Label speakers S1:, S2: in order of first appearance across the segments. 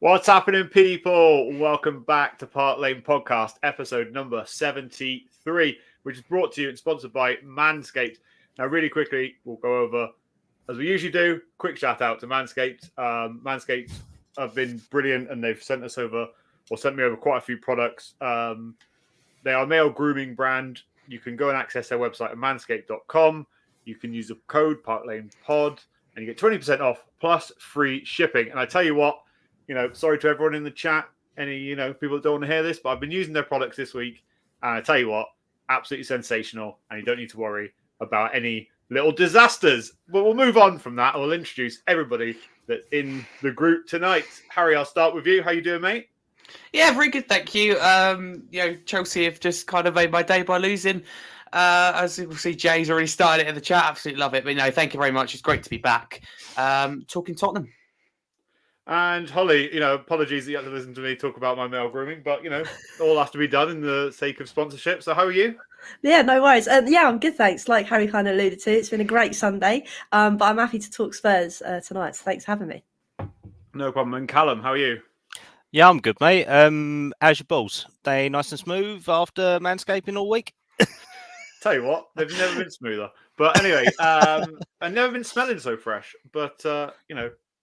S1: What's happening, people? Welcome back to Park Lane Podcast, episode number 73, which is brought to you and sponsored by Manscaped. Now, really quickly, we'll go over, as we usually do, quick shout out to Manscaped. Manscaped have been brilliant, and they've sent me over quite a few products. They are a male grooming brand. You can go and access their website at manscaped.com. You can use the code ParkLanePod, and you get 20% off plus free shipping. And I tell you what, sorry to everyone in the chat, any, people that don't want to hear this, but I've been using their products this week. And I tell you what, absolutely sensational. And you don't need to worry about any little disasters. But we'll move on from that. I'll introduce everybody that's in the group tonight. Harry, I'll start with you. How you doing, mate?
S2: Yeah, very good, thank you. Chelsea have just kind of made my day by losing. As you will see, Jay's already started it in the chat. Absolutely love it. But thank you very much. It's great to be back. Talking Tottenham.
S1: And Hollie, apologies that you had to listen to me talk about my male grooming, but, all has to be done in the sake of sponsorship. So how are you?
S3: Yeah, no worries. I'm good, thanks. Like Harry kind of alluded to, it's been a great Sunday, but I'm happy to talk Spurs tonight, so thanks for having me.
S1: No problem. And Kallum, how are you?
S4: Yeah, I'm good, mate. How's your balls? They nice and smooth after manscaping all week?
S1: Tell you what, they've never been smoother. But anyway, I've never been smelling so fresh. But,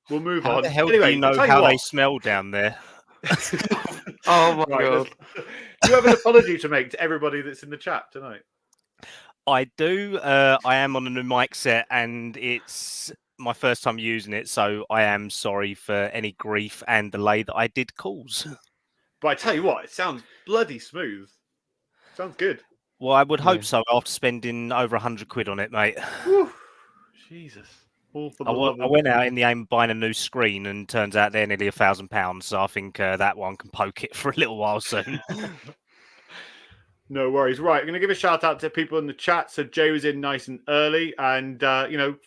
S1: we'll move on.
S4: How the hell
S1: anyway,
S4: do you know how they smell down there?
S2: Oh, my God.
S1: Do you have an apology to make to everybody that's in the chat tonight?
S4: I do. I am on a new mic set, and it's my first time using it, so I am sorry for any grief and delay that I did cause.
S1: But I tell you what, it sounds bloody smooth. Sounds good.
S4: Well, I would hope so after spending over 100 quid on it, mate.
S1: Whew. Jesus.
S4: I went out in the aim of buying a new screen, and turns out they're nearly £1,000. So I think that one can poke it for a little while soon.
S1: No worries. Right, I'm going to give a shout out to people in the chat. So Jay was in nice and early, and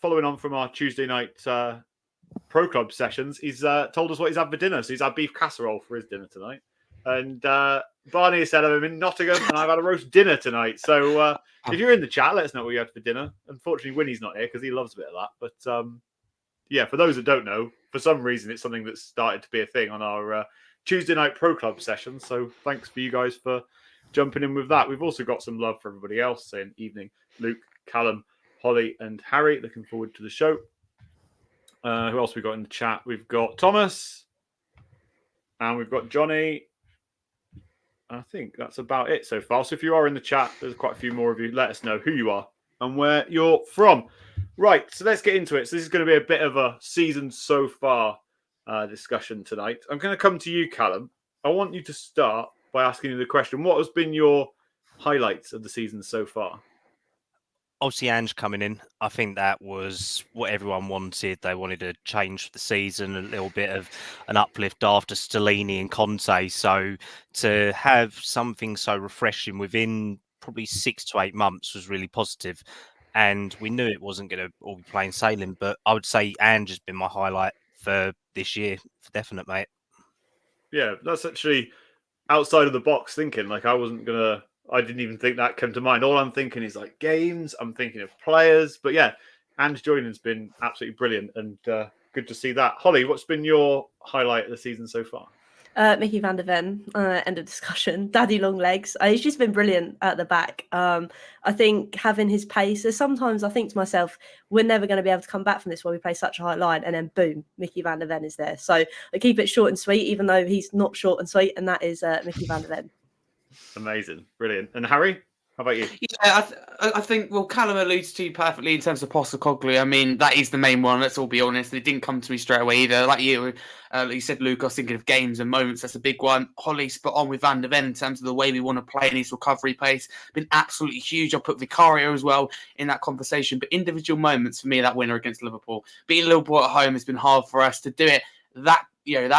S1: following on from our Tuesday night Pro Club sessions, he's told us what he's had for dinner. So he's had beef casserole for his dinner tonight, and Barney said I'm in Nottingham, and I've had a roast dinner tonight. So if you're in the chat, let us know what you had for dinner. Unfortunately, Winnie's not here because he loves a bit of that. But for those that don't know, for some reason, it's something that's started to be a thing on our Tuesday night Pro Club session. So thanks for you guys for jumping in with that. We've also got some love for everybody else saying evening. Luke, Kallum, Hollie, and Harry. Looking forward to the show. Who else we got in the chat? We've got Thomas, and we've got Johnny. I think that's about it so far. So if you are in the chat, there's quite a few more of you. Let us know who you are and where you're from. Right, so let's get into it. So this is going to be a bit of a season so far discussion tonight. I'm going to come to you, Kallum. I want you to start by asking you the question. What has been your highlights of the season so far?
S4: Obviously, Ange coming in. I think that was what everyone wanted. They wanted to change the season, a little bit of an uplift after Stellini and Conte. So to have something so refreshing within probably 6 to 8 months was really positive. And we knew it wasn't going to all be plain sailing, but I would say Ange has been my highlight for this year, for definite, mate.
S1: Yeah, that's actually outside of the box thinking. Like I didn't even think that came to mind. All I'm thinking is like games. I'm thinking of players. But yeah, Ange joining's been absolutely brilliant, and good to see that. Hollie, what's been your highlight of the season so far?
S3: Mickey van der Ven, end of discussion. Daddy long legs. He's just been brilliant at the back. I think having his pace, sometimes I think to myself, we're never going to be able to come back from this where we play such a high line, and then boom, Mickey van der Ven is there. So I keep it short and sweet, even though he's not short and sweet, and that is Mickey van der Ven.
S1: Amazing. Brilliant. And Harry, how about you?
S2: Yeah, I think, Callum alludes to you perfectly in terms of Postecoglou. I mean, that is the main one, let's all be honest. It didn't come to me straight away either. Like you said, Luke, I was thinking of games and moments. That's a big one. Hollie spot on with Van der Ven in terms of the way we want to play and his recovery pace. Been absolutely huge. I'll put Vicario as well in that conversation. But individual moments for me, that winner against Liverpool. Beating Liverpool at home has been hard for us to do it. That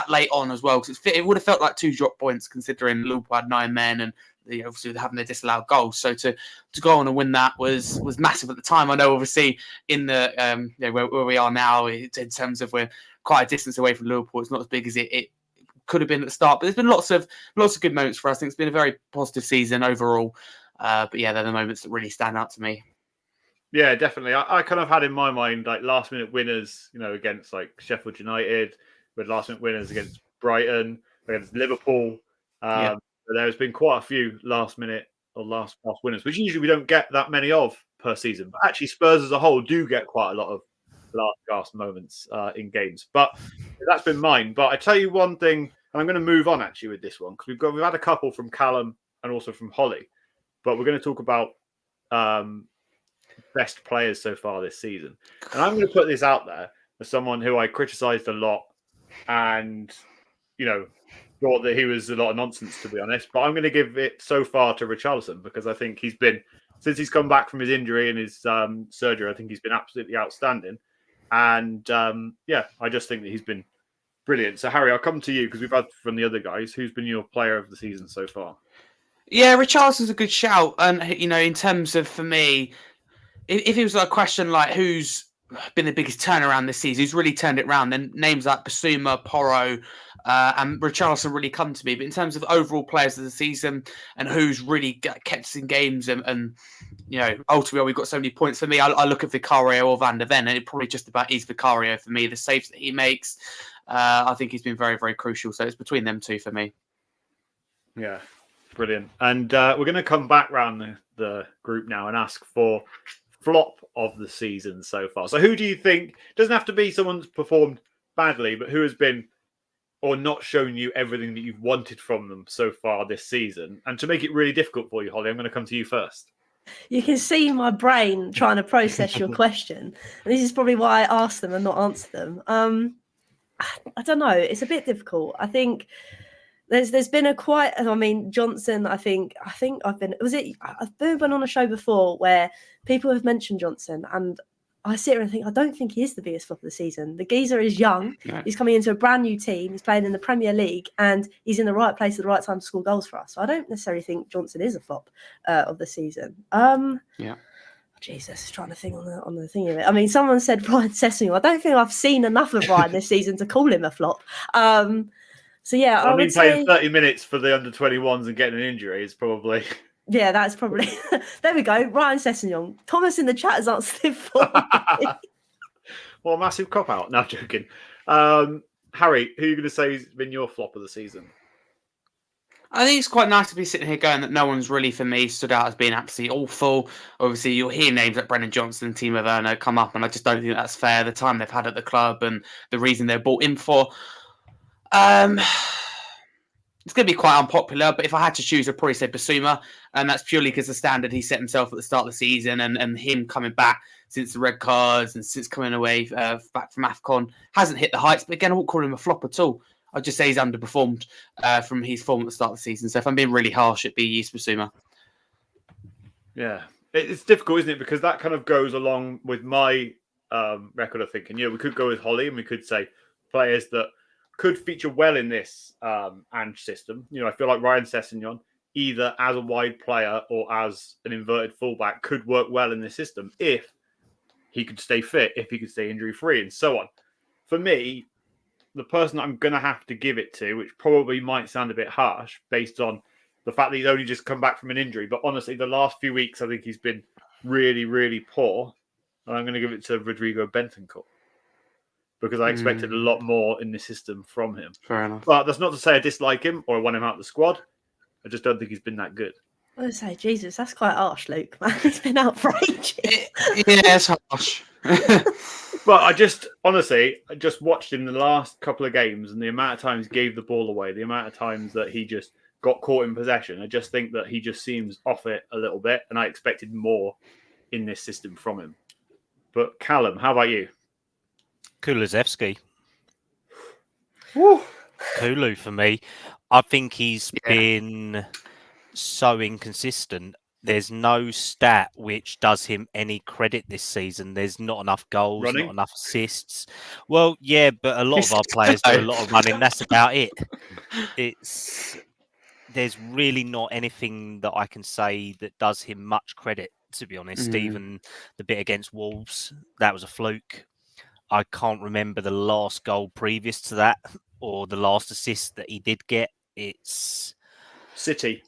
S2: late on as well, because it would have felt like 2 drop points considering Liverpool had 9 men and obviously having their disallowed goals. So to go on and win that was massive at the time. I know, obviously, in the where we are now, in terms of we're quite a distance away from Liverpool, it's not as big as it could have been at the start. But there's been lots of good moments for us. I think it's been a very positive season overall. But yeah, they're the moments that really stand out to me.
S1: Yeah, definitely. I kind of had in my mind like last minute winners, against like Sheffield United, with last minute winners against Brighton, against Liverpool. There's been quite a few last minute or last winners, which usually we don't get that many of per season. But actually, Spurs as a whole do get quite a lot of last gasp moments in games. But that's been mine. But I tell you one thing, and I'm going to move on actually with this one because we've had a couple from Kallum and also from Hollie, but we're going to talk about best players so far this season. And I'm going to put this out there as someone who I criticised a lot and, thought that he was a lot of nonsense, to be honest. But I'm going to give it so far to Richarlison because I think he's been, since he's come back from his injury and his surgery, I think he's been absolutely outstanding. And I just think that he's been brilliant. So, Harry, I'll come to you because we've had from the other guys. Who's been your player of the season so far?
S2: Yeah, Richarlison's a good shout. And, in terms of, for me, if it was like a question like who's been the biggest turnaround this season, who's really turned it around, then names like Basuma, Porro, and Richarlison really come to me. But in terms of overall players of the season and who's really kept us in games and ultimately we've got so many points, for me, I look at Vicario or Van der Ven, and it probably just about is Vicario for me. The saves that he makes, I think he's been very, very crucial. So it's between them two for me.
S1: Yeah, brilliant. And we're going to come back round the group now and ask for flop of the season so far. So who do you think, doesn't have to be someone who's performed badly, but who has been or not shown you everything that you've wanted from them so far this season? And to make it really difficult for you, Hollie, I'm going to come to you first.
S3: You can see my brain trying to process your question. And this is probably why I asked them and not answered them. I don't know. It's a bit difficult. I think there's been Johnson, I've been on a show before where people have mentioned Johnson and I sit here and think, I don't think he is the biggest flop of the season. The geezer is young. Yeah. He's coming into a brand new team. He's playing in the Premier League and he's in the right place at the right time to score goals for us. So I don't necessarily think Johnson is a flop of the season. Jesus, trying to think on the thing of it. I mean, someone said Ryan Sessegnon. I don't think I've seen enough of Ryan this season to call him a flop. So yeah, I would
S1: playing
S3: say
S1: 30 minutes for the under-21s and getting an injury is probably...
S3: Yeah, that's probably... There we go. Ryan Sessegnon. Thomas in the chat has answered it for me.
S1: Well, massive cop-out. No, I'm joking. Harry, who are you going to say has been your flop of the season?
S2: I think it's quite nice to be sitting here going that no one's really, for me, stood out as being absolutely awful. Obviously, you'll hear names like Brennan Johnson and Timo Werner come up, and I just don't think that's fair. The time they've had at the club and the reason they're bought in for... It's going to be quite unpopular, but if I had to choose, I'd probably say Basuma, and that's purely because the standard he set himself at the start of the season and him coming back since the red cards and since coming away back from AFCON hasn't hit the heights. But again, I won't call him a flop at all. I'd just say he's underperformed from his form at the start of the season. So if I'm being really harsh, it'd be Yus Basuma.
S1: Yeah, it's difficult, isn't it? Because that kind of goes along with my record of thinking. We could go with Hollie and we could say players that could feature well in this Ange system. I feel like Ryan Sessegnon, either as a wide player or as an inverted fullback, could work well in this system if he could stay fit, if he could stay injury-free, and so on. For me, the person that I'm going to have to give it to, which probably might sound a bit harsh based on the fact that he's only just come back from an injury, but honestly, the last few weeks, I think he's been really, really poor. And I'm going to give it to Rodrigo Bentancur, because I expected a lot more in the system from him.
S2: Fair enough.
S1: But that's not to say I dislike him or I want him out of the squad. I just don't think he's been that good.
S3: I would say, Jesus, that's quite harsh, Luke. Man, he's been out for ages.
S2: Yeah, it's harsh.
S1: But I just watched him the last couple of games and the amount of times he gave the ball away, the amount of times that he just got caught in possession. I just think that he just seems off it a little bit, and I expected more in this system from him. But Kallum, how about you?
S4: Kulusevski.
S1: Woo.
S4: Kulu for me. I think he's been so inconsistent. There's no stat which does him any credit this season. There's not enough goals, not enough assists. Well, yeah, but a lot of our players do a lot of running. That's about it. there's really not anything that I can say that does him much credit, to be honest. Even the bit against Wolves, that was a fluke. I can't remember the last goal previous to that or the last assist that he did get. It's
S1: City.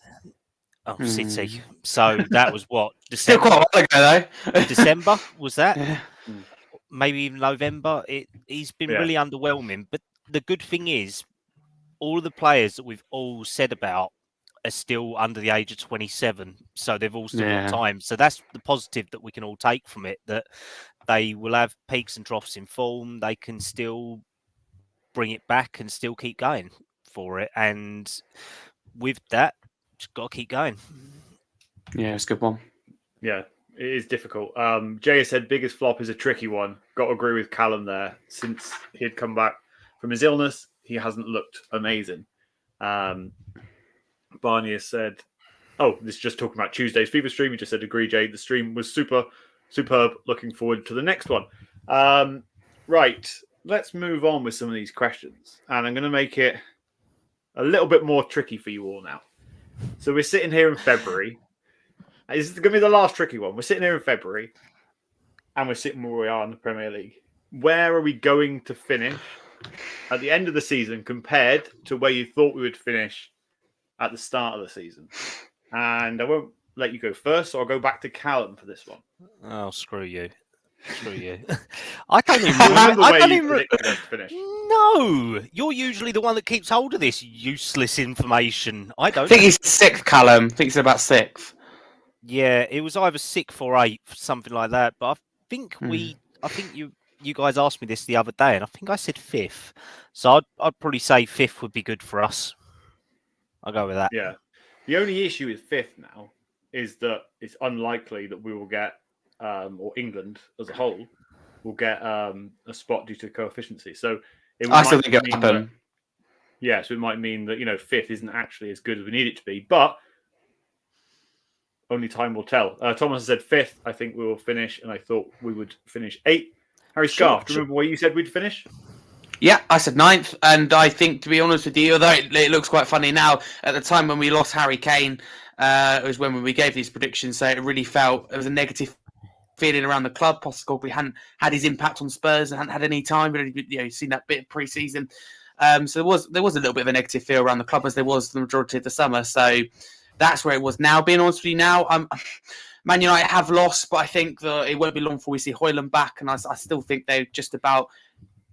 S4: Oh, City. So that was what?
S2: Still
S4: December?
S2: quite a while ago, though.
S4: December, was that?
S2: Yeah.
S4: Maybe even November. He's been really underwhelming. But the good thing is, all of the players that we've all said about are still under the age of 27. So they've all still got time. So that's the positive that we can all take from it, that they will have peaks and troughs in form. They can still bring it back and still keep going for it. And with that, just got to keep going.
S2: Yeah, it's a good one.
S1: Yeah, it is difficult. Jay has said biggest flop is a tricky one. Got to agree with Kallum there. Since he'd come back from his illness, he hasn't looked amazing. Barney has said, this is just talking about Tuesday's FIFA stream. He just said, agree, Jay. The stream was superb. Looking forward to the next one. Right, let's move on with some of these questions. And I'm going to make it a little bit more tricky for you all now. So we're sitting here in February. This is going to be the last tricky one. We're sitting here in February, and we're sitting where we are in the Premier League. Where are we going to finish at the end of the season compared to where you thought we would finish at the start of the season? And I won't let you go first, so I'll go back to Kallum for this one.
S4: Oh, screw you. I don't even
S1: predicted us to finish.
S4: No, you're usually the one that keeps hold of this useless information. I don't.
S2: I think he's sixth, Kallum. I think he's about sixth.
S4: Yeah, it was either 6th or 8th, something like that. But I think you guys asked me this the other day, and I think I said 5th. So I'd probably say 5th would be good for us. I'll go with that.
S1: Yeah. The only issue with 5th now is that it's unlikely that we will get, or England as a whole will get a spot due to coefficiency. So
S2: I still think it'll happen.
S1: So it might mean that 5th isn't actually as good as we need it to be, but only time will tell. Thomas said 5th. I think we will finish, and I thought we would finish 8th. Harry Scarf, do you remember where you said we'd finish?
S2: Yeah, I said 9th, and I think, to be honest with you, although it looks quite funny now, at the time when we lost Harry Kane, it was when we gave these predictions, so it really felt it was a negative feeling around the club. Postecoglou hadn't had his impact on Spurs and hadn't had any time, but you've seen that bit of pre-season. So there was a little bit of a negative feel around the club, as there was the majority of the summer. So that's where it was now. Being honest with you now, Man United have lost, but I think that it won't be long before we see Højlund back, and I still think they're just about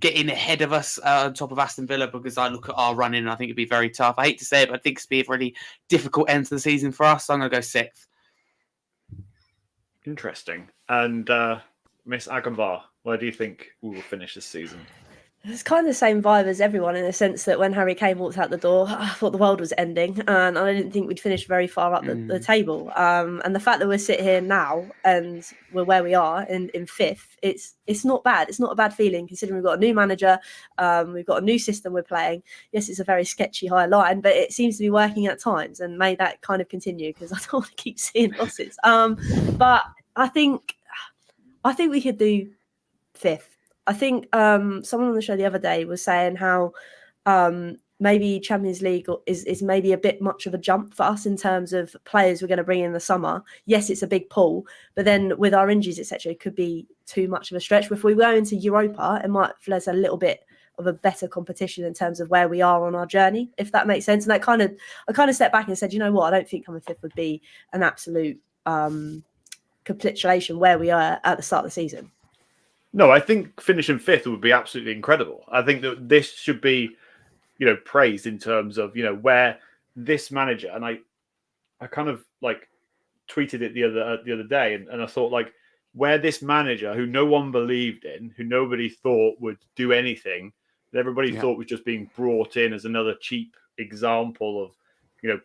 S2: getting ahead of us on top of Aston Villa, because I look at our running and I think it'd be very tough. I hate to say it, but I think it's be a really difficult end to the season for us. So I'm going to go 6th.
S1: Interesting. And Miss Agambar, where do you think we will finish this season?
S3: It's kind of the same vibe as everyone, in the sense that when Harry Kane walked out the door, I thought the world was ending, and I didn't think we'd finish very far up the table. And the fact that we're sitting here now and we're where we are in 5th, it's not bad. It's not a bad feeling, considering we've got a new manager, we've got a new system we're playing. Yes, it's a very sketchy high line, but it seems to be working at times, and may that kind of continue, because I don't want to keep seeing losses. But I think we could do 5th. I think someone on the show the other day was saying how maybe Champions League is maybe a bit much of a jump for us in terms of players we're going to bring in the summer. Yes, it's a big pool, but then with our injuries, etc., it could be too much of a stretch. But if we go into Europa, it might feel as a little bit of a better competition in terms of where we are on our journey, if that makes sense. And I kind of stepped back and said, you know what, I don't think coming 5th would be an absolute capitulation where we are at the start of the season.
S1: No, I think finishing 5th would be absolutely incredible. I think that this should be, praised in terms of, where this manager, and I kind of like tweeted it the other day, and I thought, like, where this manager, who no one believed in, who nobody thought would do anything, that everybody thought was just being brought in as another cheap example of,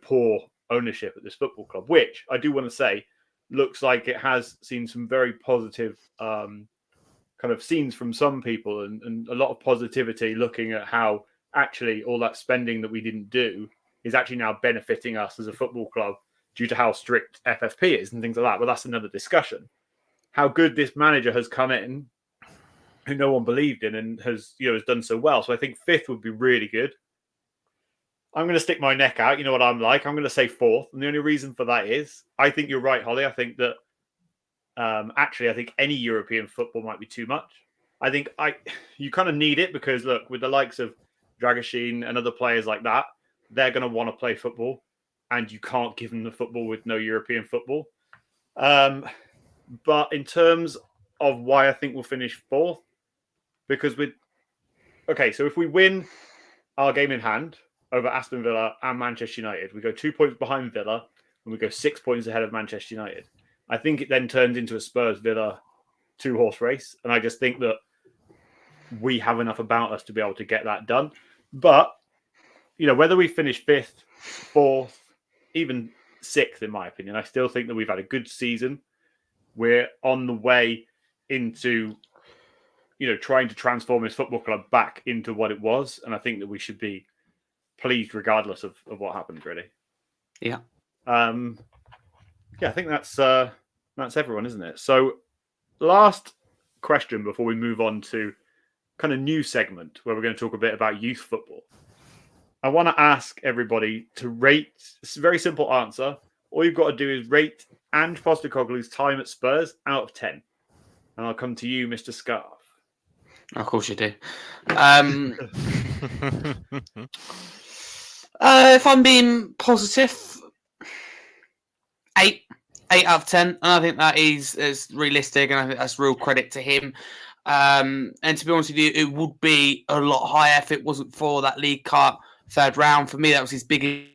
S1: poor ownership at this football club, which I do want to say looks like it has seen some very positive kind of scenes from some people, and a lot of positivity, looking at how actually all that spending that we didn't do is actually now benefiting us as a football club due to how strict FFP is and things like that. But that's another discussion. How good this manager has come in, who no one believed in, and has done so well. So I think 5th would be really good. I'm going to stick my neck out. You know what I'm like. I'm going to say fourth. And the only reason for that is I think you're right, Hollie. I think that actually, I think any European football might be too much. I think you kind of need it because, look, with the likes of Dragoshin and other players like that, they're going to want to play football. And you can't give them the football with no European football. But in terms of why I think we'll finish fourth, because so if we win our game in hand over Aston Villa and Manchester United, we go 2 points behind Villa and we go 6 points ahead of Manchester United. I think it then turns into a Spurs Villa 2-horse race. And I just think that we have enough about us to be able to get that done. But, whether we finish fifth, fourth, even sixth, in my opinion, I still think that we've had a good season. We're on the way into, trying to transform this football club back into what it was. And I think that we should be pleased regardless of what happens, really.
S2: Yeah.
S1: I think that's everyone, isn't it? So last question before we move on to kind of new segment where we're going to talk a bit about youth football. I want to ask everybody to rate. It's a very simple answer. All you've got to do is rate Ange Postecoglou's time at Spurs out of 10. And I'll come to you, Mr. Scarf.
S2: Of course you do. If I'm being positive, 8 out of 10. And I think that is realistic, and I think that's real credit to him. And to be honest with you, it would be a lot higher if it wasn't for that League Cup third round. For me, that was his biggest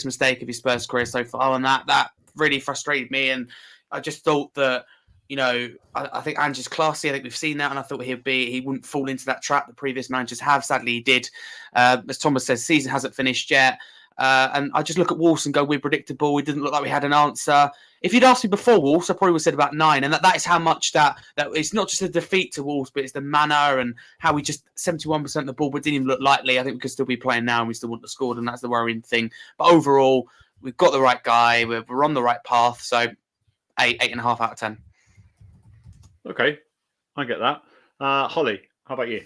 S2: mistake of his Spurs career so far, and that really frustrated me. And I just thought that, I think Ange is classy. I think we've seen that, and I thought he wouldn't fall into that trap that previous managers have. Sadly, he did. As Thomas says, season hasn't finished yet. And I just look at Wolves and go, we're predictable. It didn't look like we had an answer. If you'd asked me before Wolves, I probably would have said about 9. And that is how much that it's not just a defeat to Wolves, but it's the manner and how we just 71% of the ball, but didn't even look likely. I think we could still be playing now and we still wouldn't have scored. And that's the worrying thing. But overall, we've got the right guy. We're on the right path. So 8.5 out of 10.
S1: Okay. I get that. Hollie, how about you?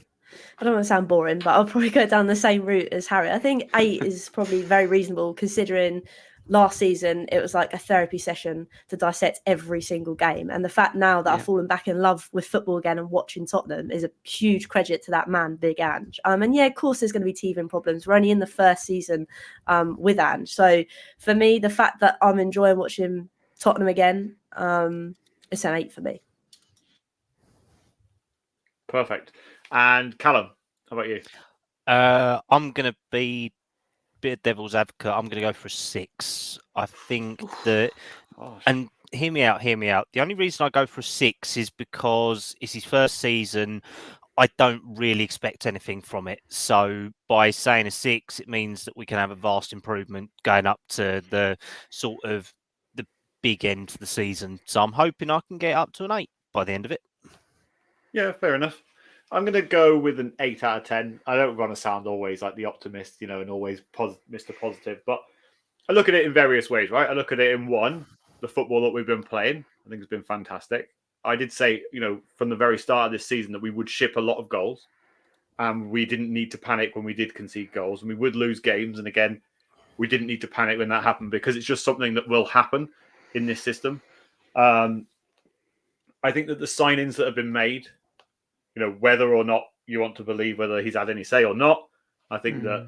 S3: I don't want to sound boring, but I'll probably go down the same route as Harry. I think 8 is probably very reasonable considering last season it was like a therapy session to dissect every single game. And the fact now that I've fallen back in love with football again and watching Tottenham is a huge credit to that man, Big Ange. And of course there's going to be teething problems. We're only in the first season with Ange. So for me, the fact that I'm enjoying watching Tottenham again, it's an 8 for me.
S1: Perfect. And Kallum, how about you?
S4: I'm going to be a bit of devil's advocate. I'm going to go for a 6. I think that, and hear me out. The only reason I go for a 6 is because it's his first season. I don't really expect anything from it. So by saying a 6, it means that we can have a vast improvement going up to the sort of the big end of the season. So I'm hoping I can get up to an 8 by the end of it.
S1: Yeah, fair enough. I'm going to go with an 8 out of 10. I don't want to sound always like the optimist, and always Mr. Positive, but I look at it in various ways, right? I look at it in one, the football that we've been playing. I think it's been fantastic. I did say, from the very start of this season that we would ship a lot of goals and we didn't need to panic when we did concede goals and we would lose games. And again, we didn't need to panic when that happened because it's just something that will happen in this system. I think that the signings that have been made, whether or not you want to believe whether he's had any say or not, I think that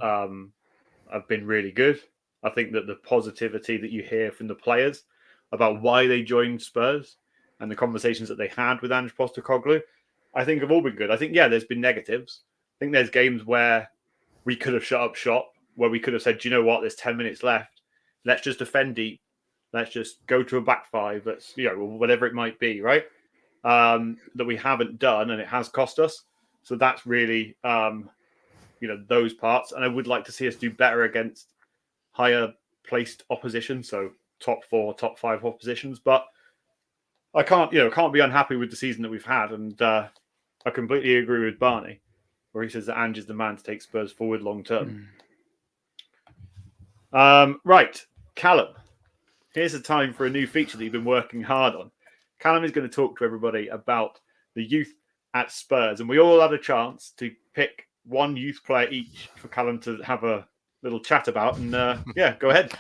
S1: have been really good. I think that the positivity that you hear from the players about why they joined Spurs and the conversations that they had with Ange Postecoglou, I think have all been good. I think, there's been negatives. I think there's games where we could have shut up shop, where we could have said, do you know what, there's 10 minutes left. Let's just defend deep. Let's just go to a back five. Let's, whatever it might be, right? That we haven't done, and it has cost us. So that's really, those parts. And I would like to see us do better against higher placed opposition, so top 4, top 5 oppositions. But I can't be unhappy with the season that we've had. And I completely agree with Barney, where he says that Ange is the man to take Spurs forward long term. Right, Kallum, here's a time for a new feature that you've been working hard on. Kallum is going to talk to everybody about the youth at Spurs. And we all had a chance to pick one youth player each for Kallum to have a little chat about. And yeah, go ahead.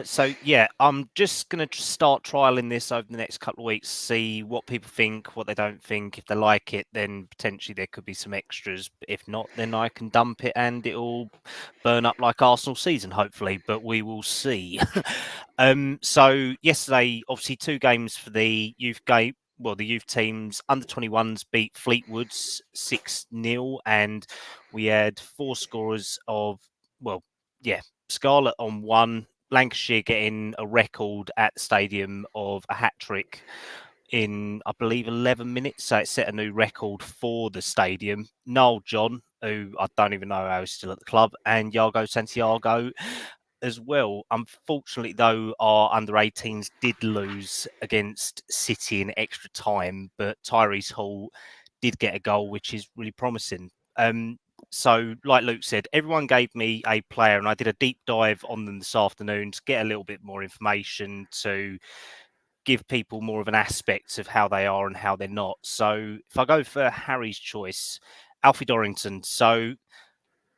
S4: So yeah, I'm just going to start trialing this over the next couple of weeks, see what people think, what they don't think. If they like it, then potentially there could be some extras. But if not, then I can dump it and it'll burn up like Arsenal season, hopefully. But we will see. So yesterday, obviously 2 games for the youth game. Well, the youth teams under 21s beat Fleetwood's 6-0, and we had 4 scorers of Scarlett on 1. Lancashire getting a record at the stadium of a hat-trick in, I believe, 11 minutes. So it set a new record for the stadium. Noel John, who I don't even know how is still at the club, and Iago Santiago as well. Unfortunately, though, our under-18s did lose against City in extra time, but Tyrese Hall did get a goal, which is really promising. So, like Luke said, everyone gave me a player, and I did a deep dive on them this afternoon to get a little bit more information to give people more of an aspect of how they are and how they're not. So, if I go for Harry's choice, Alfie Dorrington. So,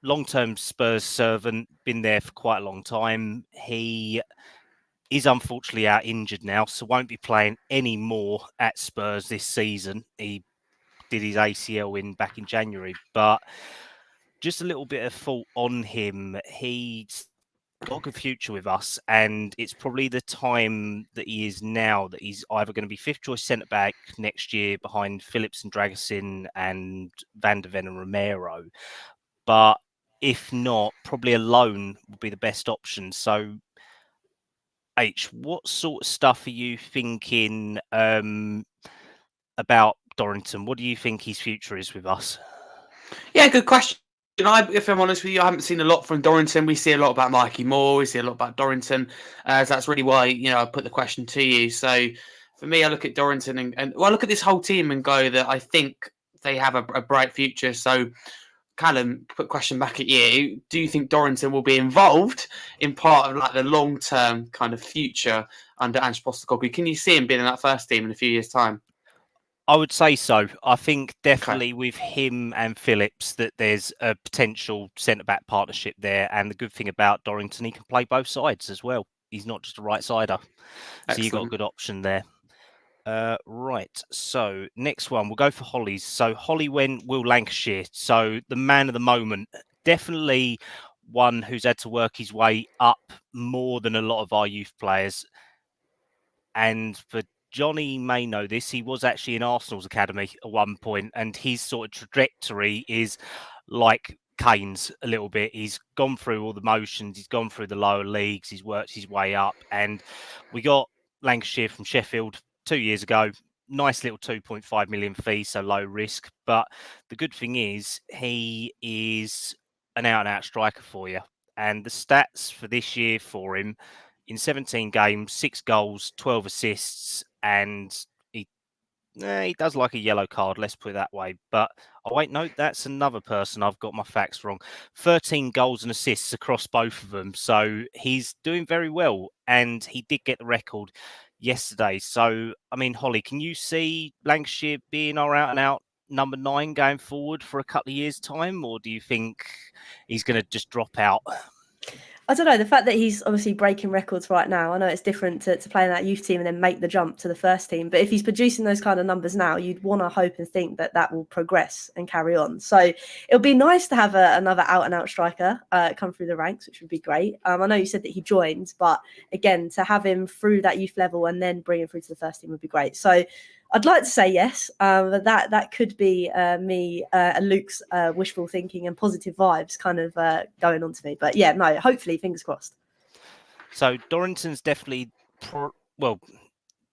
S4: long-term Spurs servant, been there for quite a long time. He is unfortunately out injured now, so won't be playing any more at Spurs this season. He did his ACL back in January, but just a little bit of fault on him. He's got a good future with us, and it's probably the time that he is now that he's either going to be 5th choice centre back next year behind Phillips and Dragusin and Van der Ven and Romero. But if not, probably a loan would be the best option. So, H, what sort of stuff are you thinking about Dorrington? What do you think his future is with us?
S2: Yeah, good question. If I'm honest with you, I haven't seen a lot from Dorrington. We see a lot about Mikey Moore. We see a lot about Dorrington. So that's really why, I put the question to you. So for me, I look at Dorrington and I look at this whole team and go that I think they have a bright future. So Kallum, put question back at you. Do you think Dorrington will be involved in part of like the long-term kind of future under Ange Postecoglou? Can you see him being in that first team in a few years' time?
S4: I would say so. I think definitely with him and Phillips that there's a potential centre-back partnership there. And the good thing about Dorrington, he can play both sides as well. He's not just a right-sider. So you've got a good option there. Right. So next one, we'll go for Hollie's. So Hollie went Will Lancashire. So the man of the moment. Definitely one who's had to work his way up more than a lot of our youth players. And for Johnny may know this, he was actually in Arsenal's academy at one point, and his sort of trajectory is like Kane's a little bit. He's gone through all the motions, he's gone through the lower leagues, he's worked his way up, and we got Lancashire from Sheffield 2 years ago. Nice little 2.5 million fee, so low risk. But the good thing is he is an out-and-out striker for you. And the stats for this year for him, in 17 games, 6 goals, 12 assists, and he does like a yellow card, let's put it that way. But wait, no, that's another person I've got my facts wrong. 13 goals and assists across both of them. So he's doing very well, and he did get the record yesterday. So, I mean, Hollie, can you see Lancashire being our out-and-out number 9 going forward for a couple of years' time, or do you think he's going to just drop out?
S3: I don't know. The fact that he's obviously breaking records right now, I know it's different to playing that youth team and then make the jump to the first team. But if he's producing those kind of numbers now, you'd want to hope and think that will progress and carry on. So it'll be nice to have another out-and-out striker come through the ranks, which would be great. I know you said that he joined, but again, to have him through that youth level and then bring him through to the first team would be great. So I'd like to say yes, but that could be me and Luke's wishful thinking and positive vibes kind of going on to me. But yeah, no, hopefully, fingers crossed.
S4: So Dorrington's definitely,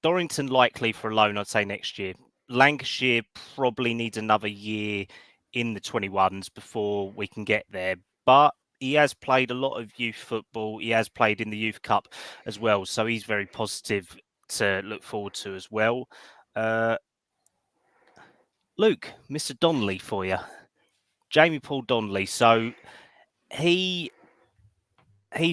S4: Dorrington likely for a loan, I'd say next year. Lancashire probably needs another year in the 21s before we can get there. But he has played a lot of youth football. He has played in the Youth Cup as well. So he's very positive to look forward to as well. Luke, Mr. Donnelly for you. Jamie Paul Donnelly. So he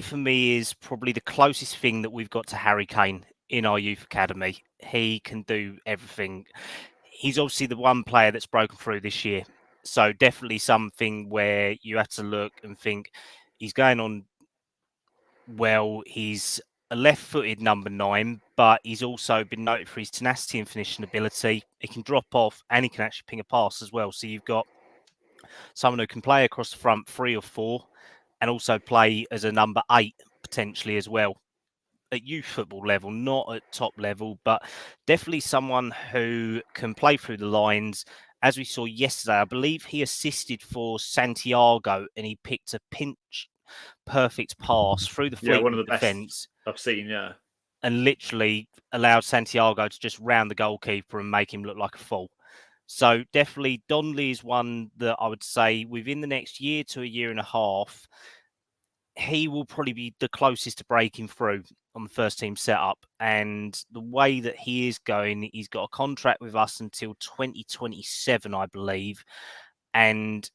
S4: for me is probably the closest thing that we've got to Harry Kane in our youth academy. He can do everything. He's obviously the one player that's broken through this year. So definitely something where you have to look and think, He's going on well. He's a left-footed number 9, but he's also been noted for his tenacity and finishing ability. He can drop off and he can actually ping a pass as well. So you've got someone who can play across the front 3 or 4 and also play as a number 8 potentially as well at youth football level, not at top level, but definitely someone who can play through the lines. As we saw yesterday, I believe he assisted for Santiago and he picked a pinch perfect pass through the
S1: one of the
S4: defence.
S1: best I've seen, yeah.
S4: And literally allowed Santiago to just round the goalkeeper and make him look like a fool. So definitely Donnelly is one that I would say within the next year to a year and a half, he will probably be the closest to breaking through on the first team setup. And the way that he is going, he's got a contract with us until 2027, I believe. And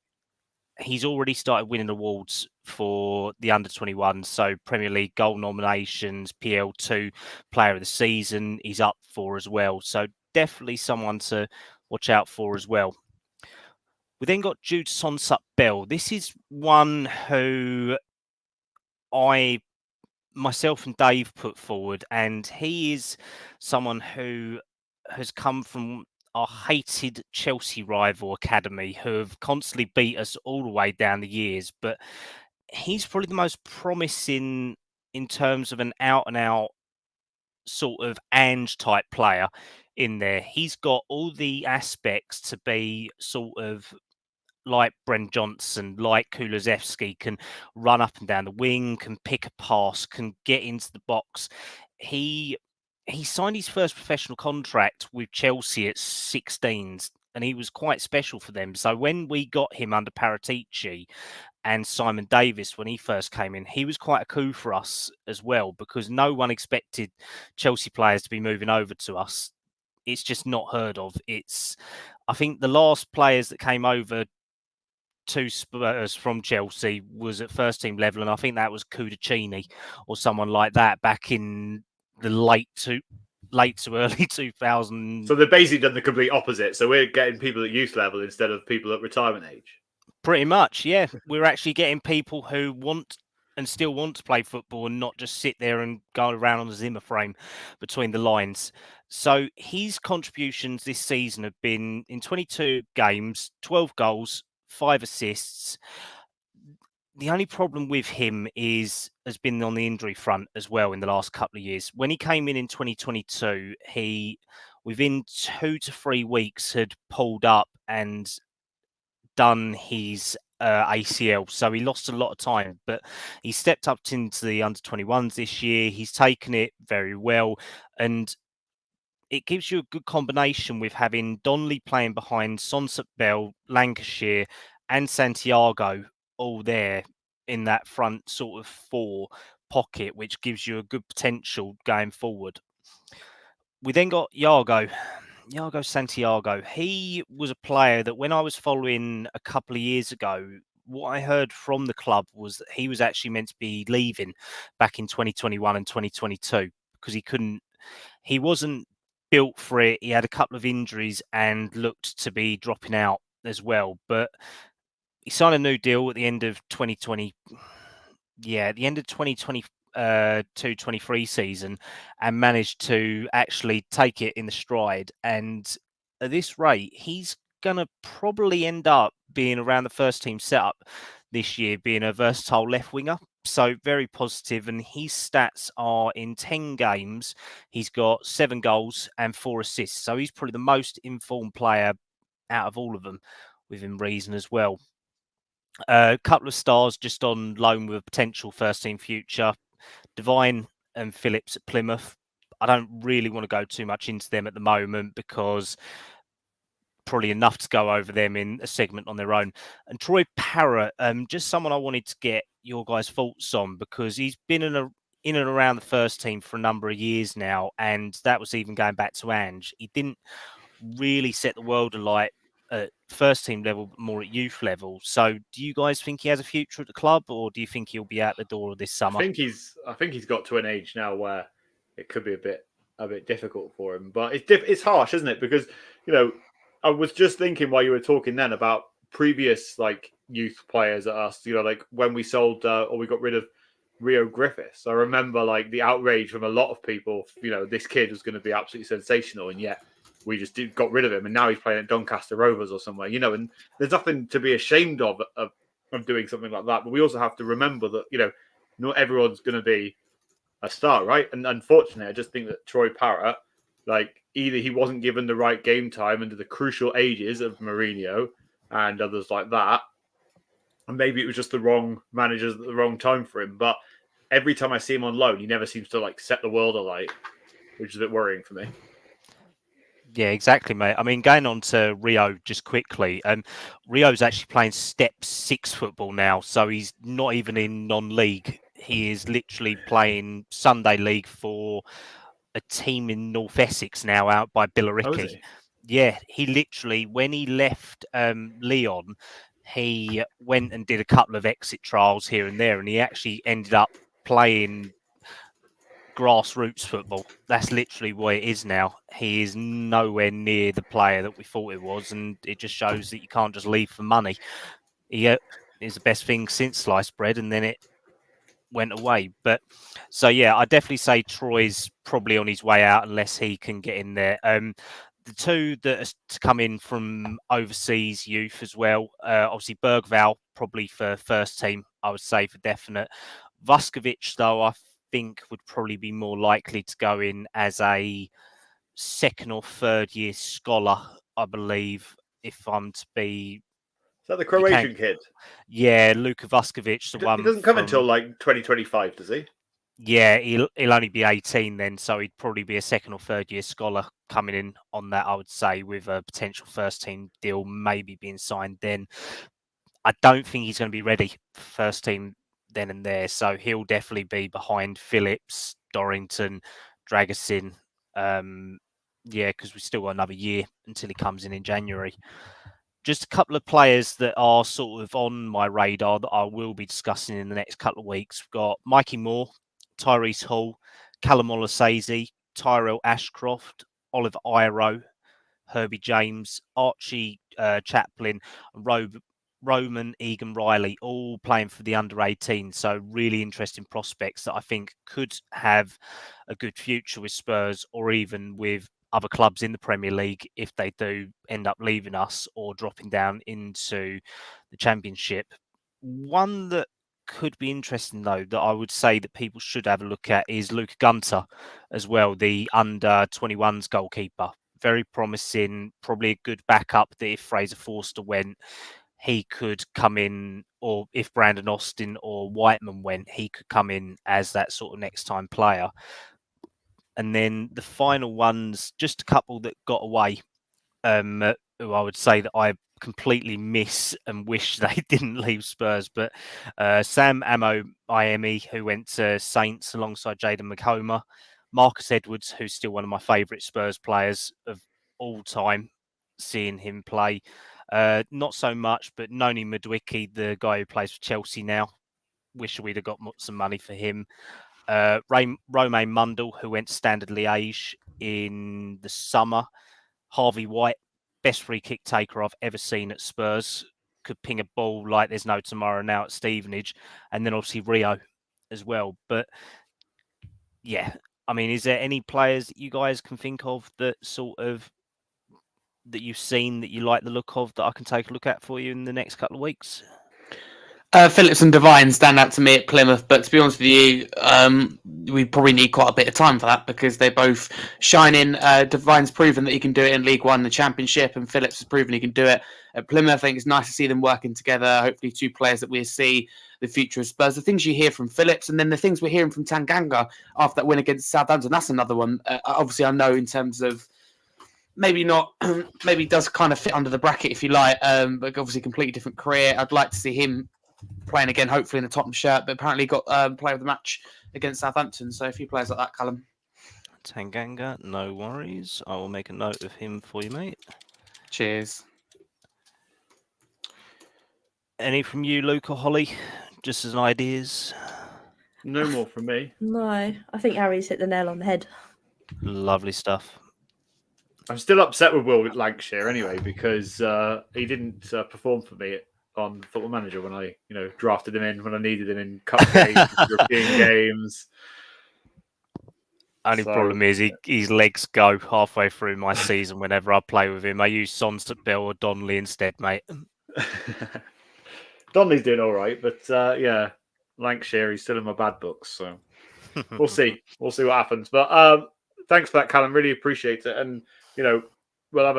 S4: he's already started winning awards for the under-21. So Premier League goal nominations, PL2 Player of the Season, he's up for as well. So definitely someone to watch out for as well. We then got Jude Sonsup-Bell. This is one who myself and Dave put forward, and he is someone who has come from our hated Chelsea rival academy, who have constantly beat us all the way down the years. But he's probably the most promising in terms of an out-and-out sort of Ange type player in there. He's got all the aspects to be sort of like Brent Johnson, like Kulusevski, can run up and down the wing, can pick a pass, can get into the box. He signed his first professional contract with Chelsea at 16s, and he was quite special for them. So when we got him under Paratici and Simon Davis when he first came in, he was quite a coup for us as well, because no one expected Chelsea players to be moving over to us. It's just not heard of. I think the last players that came over to Spurs from Chelsea was at first team level, and I think that was Cudicini or someone like that back in the late to early 2000s.
S1: So they've basically done the complete opposite. So we're getting people at youth level instead of people at retirement age.
S4: Pretty much, yeah. We're actually getting people who want and still want to play football and not just sit there and go around on the Zimmer frame between the lines. So his contributions this season have been in 22 games, 12 goals, 5 assists. The only problem with him has been on the injury front as well in the last couple of years. When he came in 2022, he, within 2 to 3 weeks, had pulled up and done his ACL. So he lost a lot of time, but he stepped up into the under-21s this year. He's taken it very well. And it gives you a good combination with having Donnelly playing behind Sonsup-Bell, Lancashire, and Santiago all there in that front sort of 4 pocket, which gives you a good potential going forward. We then got Iago Santiago. He was a player that when I was following a couple of years ago, what I heard from the club was that he was actually meant to be leaving back in 2021 and 2022 because he wasn't built for it. He had a couple of injuries and looked to be dropping out as well. But he signed a new deal at the end of 2020. Yeah, at the end of 2022-23 season, and managed to actually take it in the stride. And at this rate, he's going to probably end up being around the first team setup this year, being a versatile left winger. So very positive. And his stats are in 10 games, he's got 7 goals and 4 assists. So he's probably the most informed player out of all of them, within reason as well. A couple of stars just on loan with a potential first team future. Devine and Phillips at Plymouth. I don't really want to go too much into them at the moment because probably enough to go over them in a segment on their own. And Troy Parrott, just someone I wanted to get your guys' thoughts on because he's been in and around the first team for a number of years now, and that was even going back to Ange. He didn't really set the world alight at first team level, but more at youth level. So do you guys think he has a future at the club, or do you think he'll be out the door this summer?
S1: I think he's got to an age now where it could be a bit difficult for him. But it's harsh, isn't it? Because I was just thinking while you were talking then about previous youth players at us. Like when we sold or we got rid of Rio Griffiths. I remember like the outrage from a lot of people. This kid was going to be absolutely sensational, and yet we just got rid of him, and now he's playing at Doncaster Rovers or somewhere. And there's nothing to be ashamed of doing something like that. But we also have to remember that not everyone's going to be a star, right? And unfortunately, I just think that Troy Parrott, like either he wasn't given the right game time under the crucial ages of Mourinho and others like that, and maybe it was just the wrong managers at the wrong time for him. But every time I see him on loan, he never seems to like set the world alight, which is a bit worrying for me.
S4: Yeah, exactly, mate. I mean, going on to Rio just quickly, Rio's actually playing Step 6 football now, so he's not even in non-league. He is literally playing Sunday League for a team in North Essex now, out by Billericay. Yeah, he literally, when he left Leon, he went and did a couple of exit trials here and there, and he actually ended up playing grassroots football. That's literally what it is now. He is nowhere near the player that we thought it was, and it just shows that you can't just leave for money. He is the best thing since sliced bread, and then it went away. But so yeah, I definitely say Troy's probably on his way out unless he can get in there. The two that are to come in from overseas youth as well, obviously Bergval probably for first team, I would say for definite. Vuskovic though, I think would probably be more likely to go in as a second or third year scholar, I believe, if I'm to be.
S1: Is that the Croatian kid?
S4: Yeah, Luka Vuskovic, the one.
S1: He doesn't come until like 2025, does he?
S4: Yeah, he'll only be 18 then, so he'd probably be a second or third year scholar coming in on that, I would say, with a potential first team deal maybe being signed then. I don't think he's going to be ready for first team then and there, so he'll definitely be behind Phillips, Dorrington, Dragosin. Yeah, because we've still got another year until he comes in January. Just a couple of players that are sort of on my radar that I will be discussing in the next couple of weeks. We've got Mikey Moore, Tyrese Hall, Kallum Olasese, Tyrell Ashcroft, Oliver Iro, Herbie James, Archie Chaplin, and Roman Egan Riley, all playing for the under-18. So really interesting prospects that I think could have a good future with Spurs or even with other clubs in the Premier League if they do end up leaving us or dropping down into the Championship. One that could be interesting, though, that I would say that people should have a look at is Luca Gunter as well, the under-21s goalkeeper. Very promising, probably a good backup that if Fraser Forster went, he could come in, or if Brandon Austin or Whiteman went, he could come in as that sort of next time player. And then the final ones, just a couple that got away, who I would say that I completely miss and wish they didn't leave Spurs. But Sam Iemi, who went to Saints alongside Jayden McHomer, Marcus Edwards, who's still one of my favourite Spurs players of all time, seeing him play. Not so much, but Noni Madwicki, the guy who plays for Chelsea now, wish we'd have got some money for him. Romain Mundle, who went to Standard Liège in the summer. Harvey White, best free kick taker I've ever seen at Spurs. Could ping a ball like there's no tomorrow now at Stevenage. And then obviously Rio as well. But yeah, I mean, is there any players that you guys can think of that sort of that you've seen that you like the look of that I can take a look at for you in the next couple of weeks?
S2: Phillips and Devine stand out to me at Plymouth, but to be honest with you, we probably need quite a bit of time for that because they're both shining. Devine's proven that he can do it in League One, the Championship, and Phillips has proven he can do it at Plymouth. I think it's nice to see them working together. Hopefully, two players that we'll see the future of Spurs. The things you hear from Phillips, and then the things we're hearing from Tanganga after that win against Southampton. That's another one. Obviously, I know in terms of maybe not, maybe does kind of fit under the bracket if you like, but obviously completely different career. I'd like to see him playing again, hopefully in the Tottenham shirt, but apparently got player of the match against Southampton. So a few players like that, Kallum.
S4: Tanganga, no worries. I will make a note of him for you, mate.
S2: Cheers.
S4: Any from you, Luke or Hollie? Just as ideas?
S1: No more from me.
S3: No, I think Harry's hit the nail on the head.
S4: Lovely stuff.
S1: I'm still upset with Will Lancashire anyway because he didn't perform for me on Football Manager when I, drafted him in when I needed him in cup games, European games.
S4: Only problem is his legs go halfway through my season whenever I play with him. I use Bill or Donnelly instead, mate.
S1: Donnelly's doing all right, but Lancashire, he's still in my bad books, so we'll see. We'll see what happens. But thanks for that, Kallum. Really appreciate it. And we'll have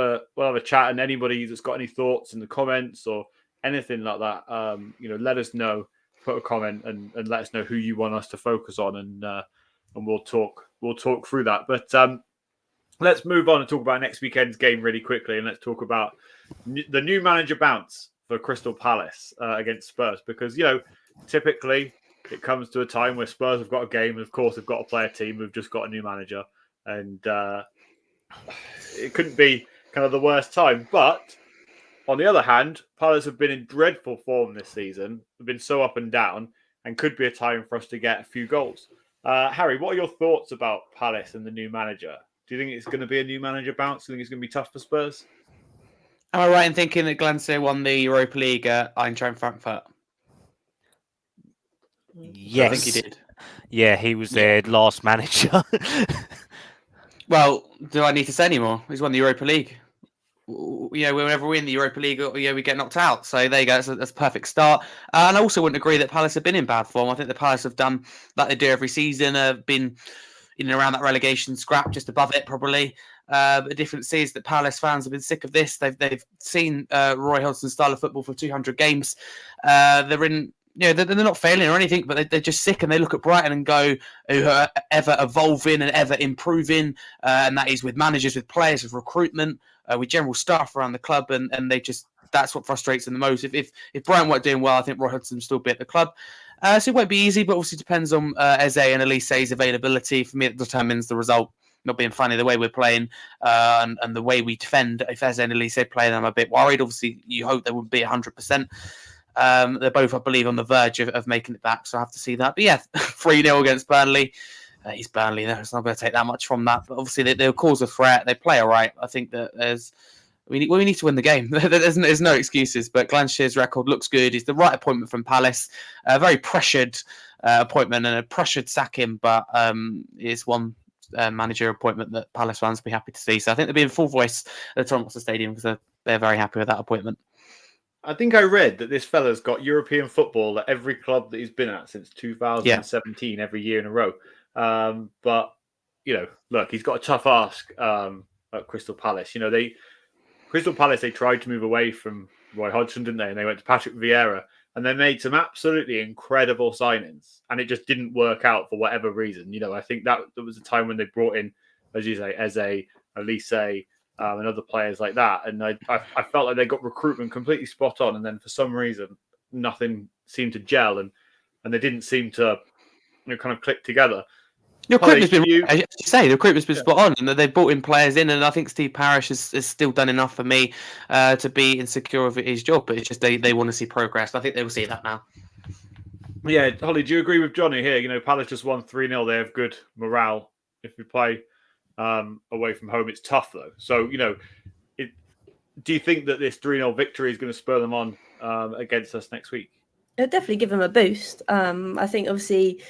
S1: a chat. And anybody that's got any thoughts in the comments or anything like that, let us know. Put a comment and let us know who you want us to focus on, and we'll talk through that. But let's move on and talk about next weekend's game really quickly, and let's talk about the new manager bounce for Crystal Palace against Spurs, because typically it comes to a time where Spurs have got a game, and of course they've got to play a team who've just got a new manager, and it couldn't be kind of the worst time. But on the other hand, Palace have been in dreadful form this season. They've been so up and down, and could be a time for us to get a few goals. Harry, what are your thoughts about Palace and the new manager? Do you think it's going to be a new manager bounce? Do you think it's going to be tough for Spurs?
S2: Am I right in thinking that Glancy won the Europa League at Eintracht Frankfurt?
S4: Yes.
S2: I think he did.
S4: Yeah, he was their last manager.
S2: Well, do I need to say any more? He's won the Europa League. Whenever we win the Europa League, we get knocked out. So there you go. That's a perfect start. And I also wouldn't agree that Palace have been in bad form. I think the Palace have done like they do every season. Have been in and around that relegation scrap, just above it probably. But the difference is that Palace fans have been sick of this. They've seen Roy Hodgson's style of football for 200 games. They're in. They're not failing or anything, but they're just sick, and they look at Brighton and go, who are ever evolving and ever improving, and that is with managers, with players, with recruitment, with general staff around the club, and they just, that's what frustrates them the most. If Brighton weren't doing well, I think Roy Hodgson will still be at the club. So it won't be easy, but obviously depends on Eze and Elise's availability. For me, it determines the result. Not being funny, the way we're playing and the way we defend. If Eze and Elise play, then I'm a bit worried. Obviously, you hope they would be 100%. They're both, I believe, on the verge of making it back, so I have to see that. But yeah, 3-0 against Burnley. He's Burnley there. It's not going to take that much from that. But obviously, they'll cause a threat. They play all right. I think that we need to win the game. There's no excuses. But Glanshire's record looks good. He's the right appointment from Palace. A very pressured appointment and a pressured sacking, but it's one manager appointment that Palace fans will be happy to see. So I think they'll be in full voice at the Tottenham Hotspur Stadium because they're very happy with that appointment.
S1: I think I read that this fella's got European football at every club that he's been at since 2017, every year in a row. But, look, he's got a tough ask at Crystal Palace. Crystal Palace, they tried to move away from Roy Hodgson, didn't they? And they went to Patrick Vieira, and they made some absolutely incredible signings. And it just didn't work out for whatever reason. I think that there was a time when they brought in, as you say, Eze, Elise, and other players like that. And I felt like they got recruitment completely spot on. And then for some reason, nothing seemed to gel and they didn't seem to kind of click together.
S2: The recruitment's been spot on, and they've brought in players in, and I think Steve Parish has still done enough for me to be insecure of his job, but it's just they want to see progress. I think they will see that now.
S1: Yeah, Hollie, do you agree with Johnny here? Palace just won 3-0. They have good morale. If we play away from home, it's tough though. So, do you think that this 3-0 victory is going to spur them on against us next week?
S3: It'll definitely give them a boost. I think obviously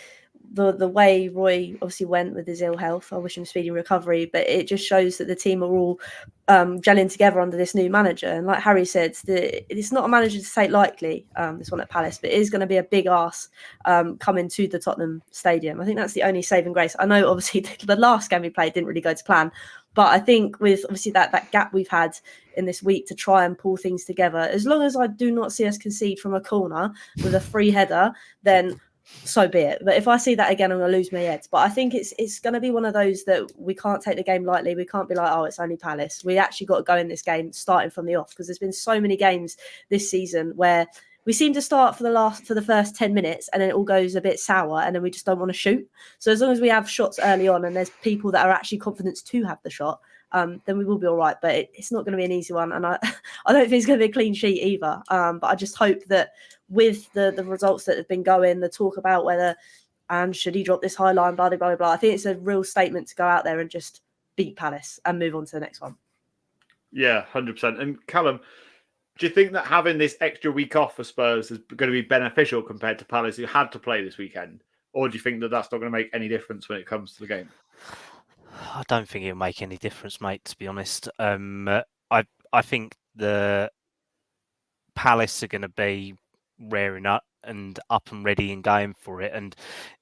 S3: the way Roy obviously went with his ill health, I wish him speedy recovery, but it just shows that the team are all gelling together under this new manager. And like Harry said, it's not a manager to take lightly, this one at Palace, but it is going to be a big ask coming to the Tottenham Stadium. I think that's the only saving grace. I know obviously the last game we played didn't really go to plan, but I think with obviously that gap we've had in this week to try and pull things together, as long as I do not see us concede from a corner with a free header, then so be it. But if I see that again, I'm going to lose my head. But I think it's going to be one of those that we can't take the game lightly. We can't be like, oh, it's only Palace. We actually got to go in this game starting from the off, because there's been so many games this season where we seem to start for the first 10 minutes and then it all goes a bit sour and then we just don't want to shoot. So as long as we have shots early on and there's people that are actually confident to have the shot, then we will be all right. But it's not going to be an easy one. And I don't think it's going to be a clean sheet either. But I just hope that with the results that have been going, the talk about whether should he drop this high line, blah, blah, blah, blah. I think it's a real statement to go out there and just beat Palace and move on to the next one.
S1: Yeah, 100%. And Kallum, Do you think that having this extra week off for Spurs is going to be beneficial compared to Palace, who had to play this weekend? Or do you think that that's not going to make any difference when it comes to the game?
S4: I don't think it'll make any difference, mate, to be honest. I think the Palace are going to be raring up and ready and going for it. And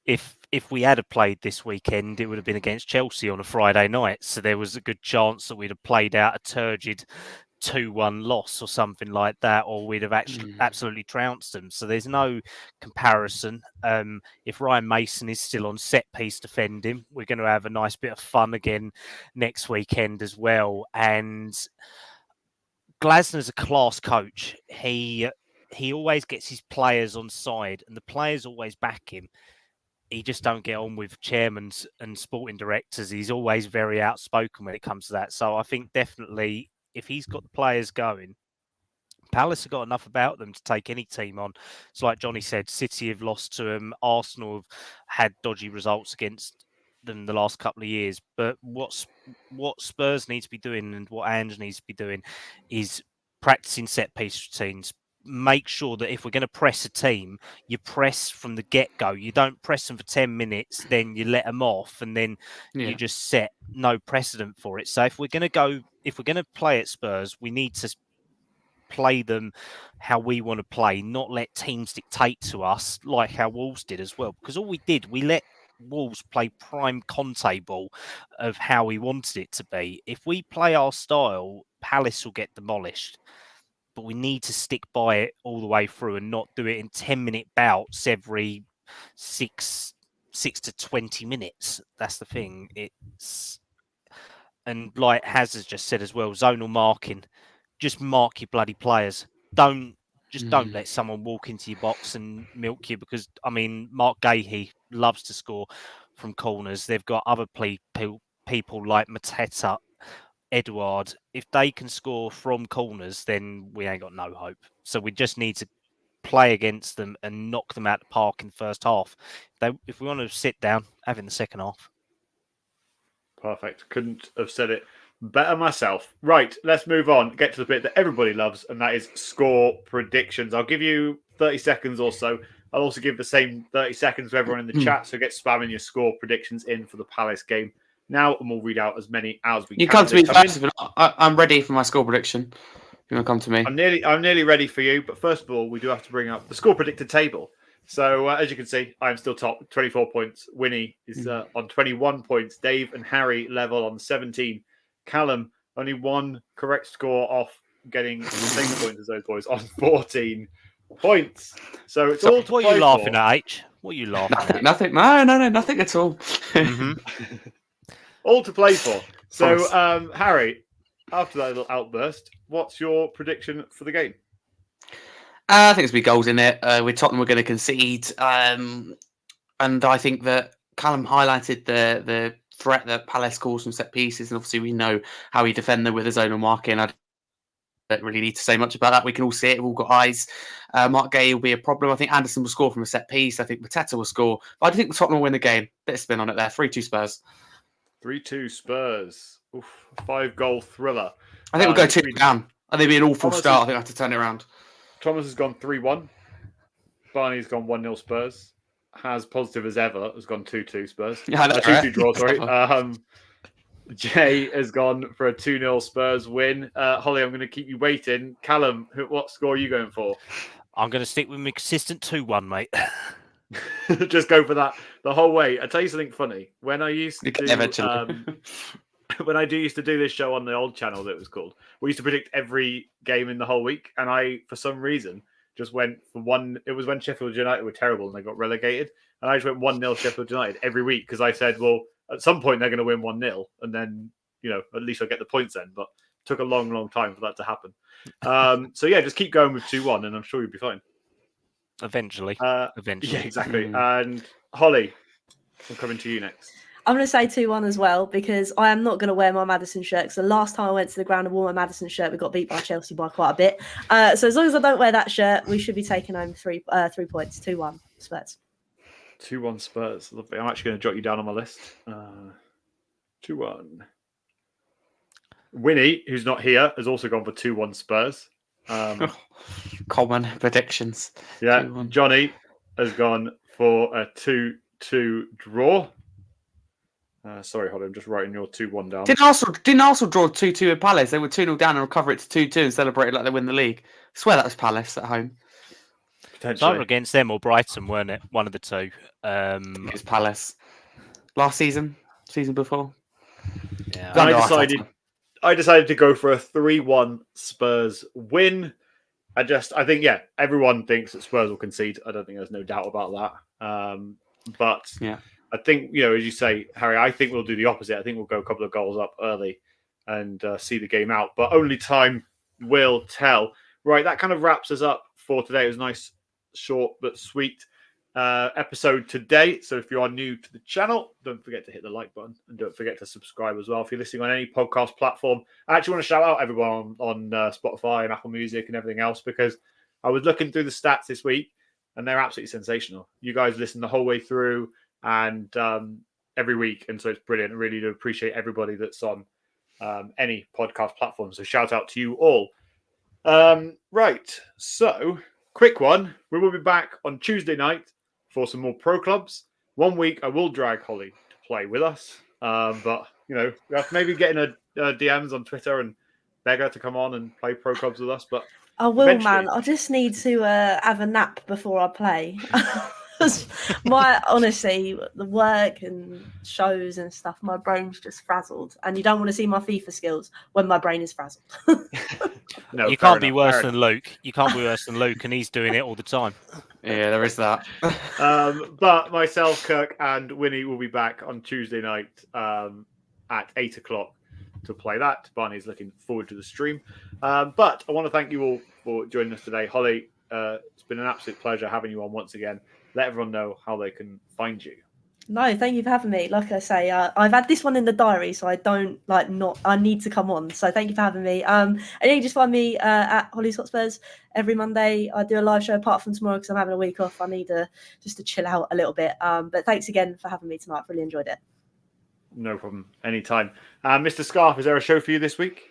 S4: if we had played this weekend, it would have been against Chelsea on a Friday night. So there was a good chance that we'd have played out a turgid 2-1 loss or something like that, or we'd have actually absolutely trounced them. So there's no comparison. If Ryan Mason is still on set piece defending, we're going to have a nice bit of fun again next weekend as well. And Glasner's a class coach. He always gets his players on side, and the players always back him. He just don't get on with chairmen and sporting directors. He's always very outspoken when it comes to that. So I think definitely if he's got the players going, Palace have got enough about them to take any team on. It's like Johnny said, City have lost to them. Arsenal have had dodgy results against them the last couple of years. But what Spurs need to be doing and what Ange needs to be doing is practicing set-piece routines. Make sure that if we're going to press a team, you press from the get-go. You don't press them for 10 minutes, then you let them off, and then you just set no precedent for it. So if we're going to play at Spurs, we need to play them how we want to play, not let teams dictate to us like how Wolves did as well. Because all we did, we let Wolves play prime Conte ball of how we wanted it to be. If we play our style, Palace will get demolished. But we need to stick by it all the way through and not do it in 10-minute bouts every 6 to 20 minutes. That's the thing. And like Haz has just said as well, zonal marking. Just mark your bloody players. Don't let someone walk into your box and milk you, because I mean Mark Gahey loves to score from corners. They've got other people like Mateta, Edouard. If they can score from corners, then we ain't got no hope. So we just need to play against them and knock them out the park in the first half. If we want to sit down, have it in the second half.
S1: Perfect. Couldn't have said it better myself. Right, let's move on. Get to the bit that everybody loves, and that is score predictions. I'll give you 30 seconds or so. I'll also give the same 30 seconds to everyone in the chat, so get spamming your score predictions in for the Palace game now, and we'll read out as many as we can.
S2: You come to me first. I'm ready for my score prediction. You want to come to me?
S1: I'm nearly ready for you, but first of all, we do have to bring up the score predicted table. So, as you can see, I'm still top, 24 points. Winnie is on 21 points. Dave and Harry level on 17. Kallum, only one correct score off getting the same points as those boys on 14 points. So, it's all to
S4: what
S1: play
S4: are you laughing
S1: for.
S4: at, H? What are you laughing at?
S2: Nothing. No, nothing at all.
S1: All to play for. So, Harry, after that little outburst, what's your prediction for the game?
S2: I think there's be goals in it. With Tottenham, we're going to concede, and I think that Kallum highlighted the threat that Palace calls from set pieces, and obviously we know how he defend them with his own marking. I don't really need to say much about that. We can all see it. We've all got eyes. Mark Gay will be a problem. I think Anderson will score from a set piece. I think Mateta will score. But I think Tottenham will win the game. Bit of spin on it there. 3-2 Spurs.
S1: 3-2 Spurs. Oof, 5-goal thriller.
S2: I think we'll go 2 down. I think it'll be an awful start. I think I have to turn it around.
S1: Thomas has gone 3-1. Barney's gone 1-0 Spurs. Has positive as ever has gone 2-2 Spurs.
S2: Yeah,
S1: 2-2 draw, sorry. Jay has gone for a 2-0 Spurs win. Hollie, I'm going to keep you waiting. Kallum, what score are you going for?
S4: I'm going to stick with my consistent 2-1, mate.
S1: Just go for that the whole way. I'll tell you something funny. When I used to used to do this show on the old channel that it was called, we used to predict every game in the whole week, and I, for some reason, just went for one. It was when Sheffield United were terrible and they got relegated, and I just went 1-0 Sheffield United every week because I said, well, at some point they're going to win 1-0, and then at least I'll get the points then. But it took a long, long time for that to happen. So yeah, just keep going with 2-1, and I'm sure you'll be fine.
S4: Eventually.
S1: Yeah, exactly. And Hollie, I'm coming to you next.
S3: I'm going to say 2-1 as well, because I am not going to wear my Maddison shirt. Because the last time I went to the ground and wore my Maddison shirt, we got beat by Chelsea by quite a bit. So as long as I don't wear that shirt, we should be taking home 3 points. 2-1 Spurs.
S1: 2-1 Spurs. Lovely. I'm actually going to jot you down on my list. 2-1. Winnie, who's not here, has also gone for 2-1 Spurs.
S2: Common predictions.
S1: Yeah,
S2: 2-1.
S1: Johnny has gone for a 2-2 draw. Sorry, Hollie, I'm just writing your 2-1 down.
S2: Didn't Arsenal draw 2-2 with Palace? They were 2-0 down and recover it to 2-2 and celebrate it like they win the league. I swear that was Palace at home.
S4: It's either against them or Brighton, weren't it? One of the two.
S2: It was Palace. Last season before.
S4: Yeah.
S1: I decided to go for a 3-1 Spurs win. I think, everyone thinks that Spurs will concede. I don't think there's no doubt about that. But
S2: yeah,
S1: I think, as you say, Harry, I think we'll do the opposite. I think we'll go a couple of goals up early and see the game out. But only time will tell. Right, that kind of wraps us up for today. It was a nice, short but sweet episode today. So if you are new to the channel, don't forget to hit the like button and don't forget to subscribe as well. If you're listening on any podcast platform, I actually want to shout out everyone on Spotify and Apple Music and everything else, because I was looking through the stats this week and they're absolutely sensational. You guys listen the whole way through and every week, and so it's brilliant. I really do appreciate everybody that's on any podcast platform. So shout out to you all. Right, so quick one. We will be back on Tuesday night for some more pro clubs. 1 week I will drag Hollie to play with us, but we have to maybe get in a DMs on Twitter and beg her to come on and play pro clubs with us. But
S3: I will, man. I just need to have a nap before I play. Honestly, the work and shows and stuff, my brain's just frazzled, and you don't want to see my FIFA skills when my brain is frazzled.
S4: No, you can't be worse than Luke. You can't be worse than Luke, and he's doing it all the time.
S2: Yeah, there is that.
S1: But myself, Kirk, and Winnie will be back on Tuesday night at 8 o'clock to play that. Barney's looking forward to the stream. But I want to thank you all for joining us today. Hollie, it's been an absolute pleasure having you on once again. Let everyone know how they can find you.
S3: No, thank you for having me. Like I say, I've had this one in the diary, so I don't I need to come on. So thank you for having me. And you can just find me at Hollie's Hotspurs every Monday. I do a live show apart from tomorrow because I'm having a week off. I need just to chill out a little bit. But thanks again for having me tonight. Really enjoyed it.
S1: No problem. Anytime. Mr. Scarf, is there a show for you this week?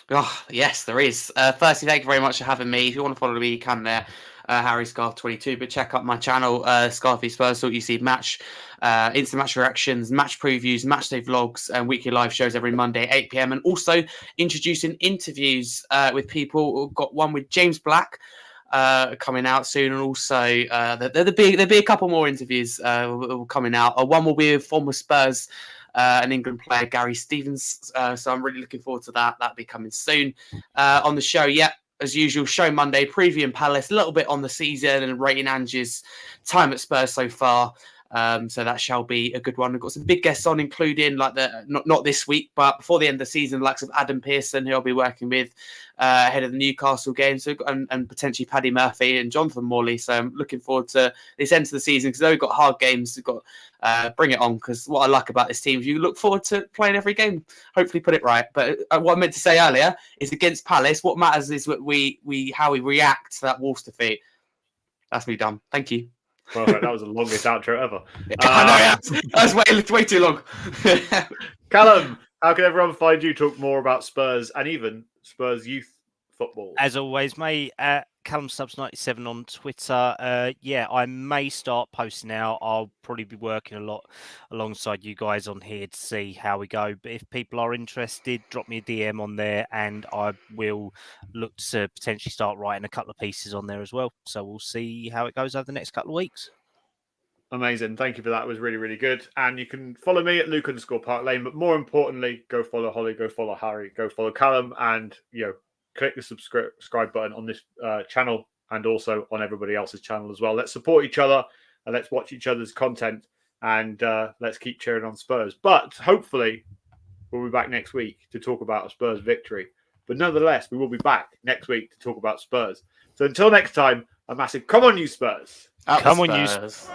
S2: Oh, yes, there is. Firstly, thank you very much for having me. If you want to follow me, you can there. Harry Scarf 22, but check out my channel, Scarfy Spurs, so you see match, instant match reactions, match previews, match day vlogs, and weekly live shows every Monday, 8 p.m. And also introducing interviews with people. We've got one with James Black coming out soon, and also there'll be a couple more interviews coming out. One will be with former Spurs an England player, Gary Stevens. So I'm really looking forward to that. That'll be coming soon on the show. Yeah. As usual, show Monday, previewing Palace, a little bit on the season and rating Ange's time at Spurs so far. So that shall be a good one. We've got some big guests on, including not this week, but before the end of the season, the likes of Adam Pearson, who I'll be working with ahead of the Newcastle game, so and potentially Paddy Murphy and Jonathan Morley. So I'm looking forward to this end of the season, because though we've got hard games, we've got bring it on, because what I like about this team is you look forward to playing every game. Hopefully put it right. But what I meant to say earlier is against Palace, what matters is what how we react to that Wolves defeat. That's me done. Thank you.
S1: Perfect. That was the longest outro ever.
S2: I know, that's way too long.
S1: Callum, how can everyone find you, talk more about Spurs and even Spurs youth football?
S4: As always, mate, Kallum Subs 97 on Twitter. I may start posting out. I'll probably be working a lot alongside you guys on here to see how we go. But if people are interested, drop me a DM on there, and I will look to potentially start writing a couple of pieces on there as well. So we'll see how it goes over the next couple of weeks.
S1: Amazing. Thank you for that. It was really, really good. And you can follow me at Luke_Park_Lane. But more importantly, go follow Hollie, go follow Harry, go follow Kallum, and click the subscribe button on this channel and also on everybody else's channel as well. Let's support each other and let's watch each other's content, and let's keep cheering on Spurs. But hopefully we'll be back next week to talk about a Spurs victory. But nonetheless, we will be back next week to talk about Spurs. So until next time, a massive come on you Spurs.
S4: Come on you Spurs.